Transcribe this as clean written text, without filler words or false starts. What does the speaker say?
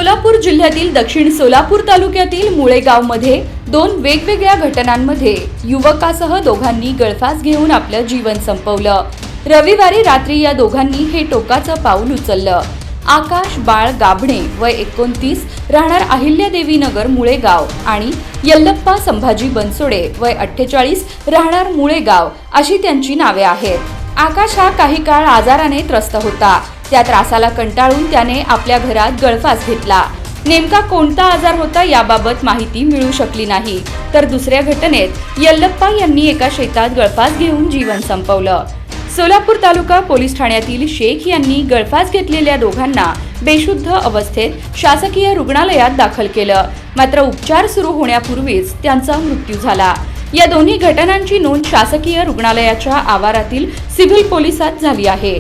सोलापूर जिल्ह्यातील दक्षिण सोलापूर तालुक्यातील मुळेगावमध्ये दोन वेगवेगळ्या घटनांमध्ये युवकासह दोघांनी गळफास घेऊन आपलं जीवन संपवलं। रविवारी रात्री या दोघांनी हे टोकाचं पाऊल उचललं। आकाश बाळ गाभणे वय 29 राहणार अहिल्यादेवी नगर मुळेगाव आणि यल्लप्पा संभाजी बनसोडे वय 48 राहणार मुळेगाव अशी त्यांची नावे आहेत। आकाश हा काही काळ आजाराने त्रस्त होता। त्या त्रासाला कंटाळून त्याने आपल्या घरात गळफास घेतला। नेमका कोणता आजार होता याबाबत माहिती मिळू शकली नाही। तर दुसऱ्या घटनेत यल्लप्पा यांनी एका शेतात गळफास घेऊन जीवन संपवलं। सोलापूर तालुका पोलीस ठाण्यातील शेख यांनी गळफास घेतलेल्या दोघांना बेशुद्ध अवस्थेत शासकीय रुग्णालयात दाखल केलं, मात्र उपचार सुरू होण्यापूर्वीच त्यांचा मृत्यू झाला। या दोन्ही घटनांची नोंद शासकीय रुग्णालयाच्या आवारातील सिव्हिल पोलिसात झाली आहे।